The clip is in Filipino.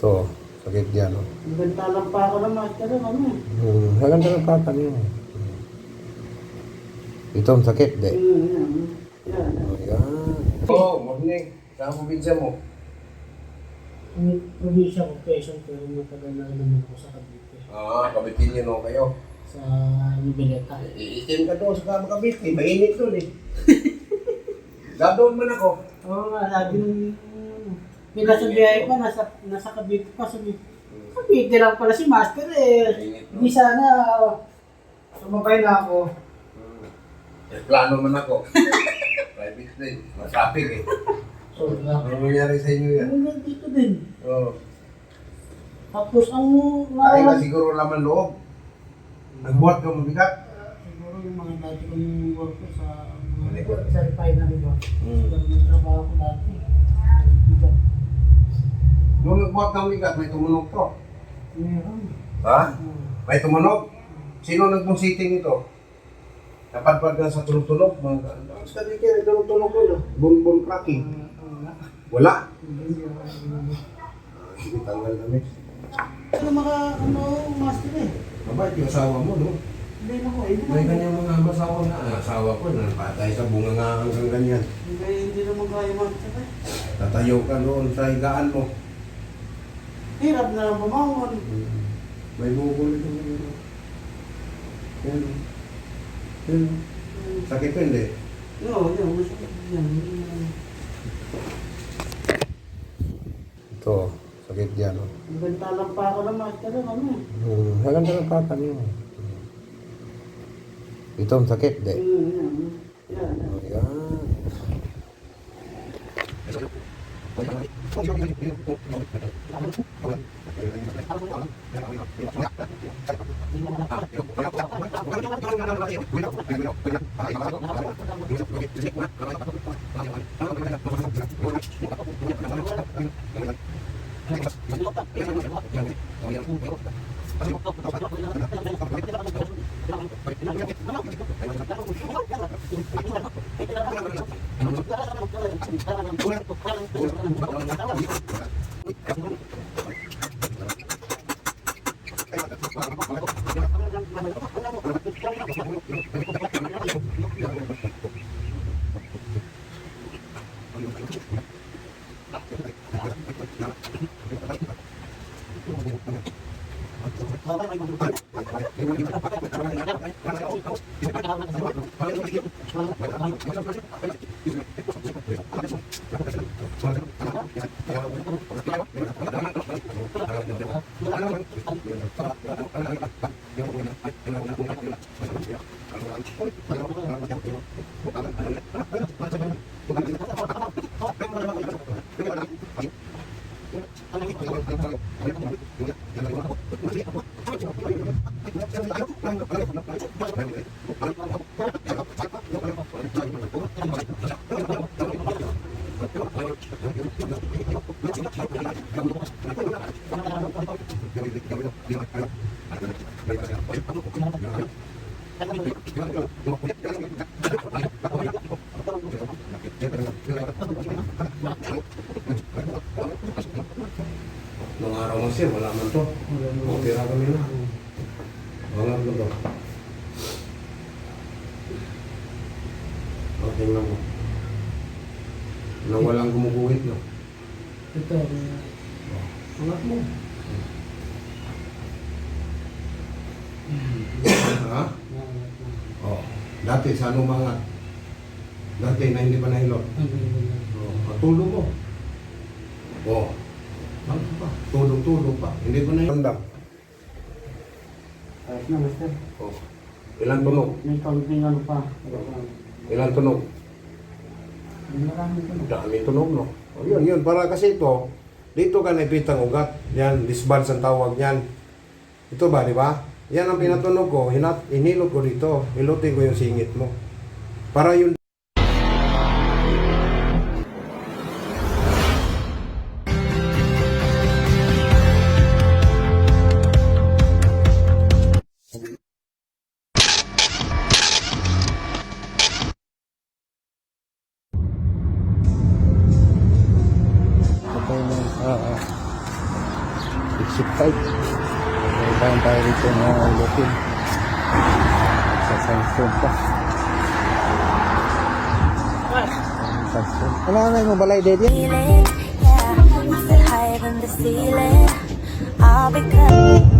Ito, sakit yan. Oh. Maganda lang pa ako ng master, ano eh. Maganda ng papa niyo. Ito ang sakit, de. Yan. Ayan. Morning. Saan mo pinsa mo? Ang probinsya ko, Quezon, pero matagal na naman ako sa Cavite. Kabitin niyo no kayo. Sa Noveleta. Itim ka doon sa Cavite. Mainit doon eh. Dadon man ako. Oo nga, lagi nung bigas ng biyahe ko, nasa Cavite pa. Cavite lang pala si Master eh. Hindi sana, sumabay na ako. Plano man ako. Private din. Masapig eh. So, Ano nangyari sa inyo yan? hanggang dito din. Oo. Tapos ang Ay ka siguro laman loob. Nagbuhat ka mabigat. siguro yung mga dati kong work ko sa refinery ba? Hmm. Ganun trabaho ko dati. Nung nagbuhat ng mabigat, may tumunog to. Meron. Ha? May tumunog? Sino nagpong-sitting ito? Napadpad ka sa tulog-tulog? Sa dito, may tulog-tulog ko. Bun-bun cracking. Wala? Sige, tanggal kami. Ano mga master eh? Mabait yung asawa mo, no? Hindi na ko, hindi May na kanyang mga asawa na. Asawa ko, napatay sa bunga nga hanggang ganyan. hindi naman kaya master eh. Tatayo ka noon sa higaan mo. Hirap na lang bumangon. May bukol ito. Yan. Yan. Sakit pa hindi? Oo, yun, masakit yan. Ito, sakit yan. Oh. Maganda lang pa ako ng master, ano eh. Maganda ng papa niyo. Ito ang sakit, de. Yan. Ayan. Nung araw mo sir, wala man to. Pira kami na. Wala man to. Okay na mo. Nang walang gumuguhit, no? Ito, angat mo. Ha? Oh. Dati sa anong mga? Dati na hindi pa nahilot. Oh. Patulog mo. Oh. Ano pa? Tulog pa. Hindi pa nahilot. Ayos na, master. Oh. Ilang tunog? May kaunting ano pa. Ilang tunog? Maraming tunog. Daming tunog, no? Oh, yun. Para kasi ito, dito ka naipitang ugat. Yan, disbalance ang tawag yan. Ito ba, di ba? Yan ang pinatunog ko. Hinilot ko dito. Hilutin ko yung singit mo. Para yun. Ship type. Kailangan tayo rito ng ulotin. Sa sandstone pa. Sandstone. Ano mo balay, Daddy? Feeling, yeah, I feel higher than the ceiling. All because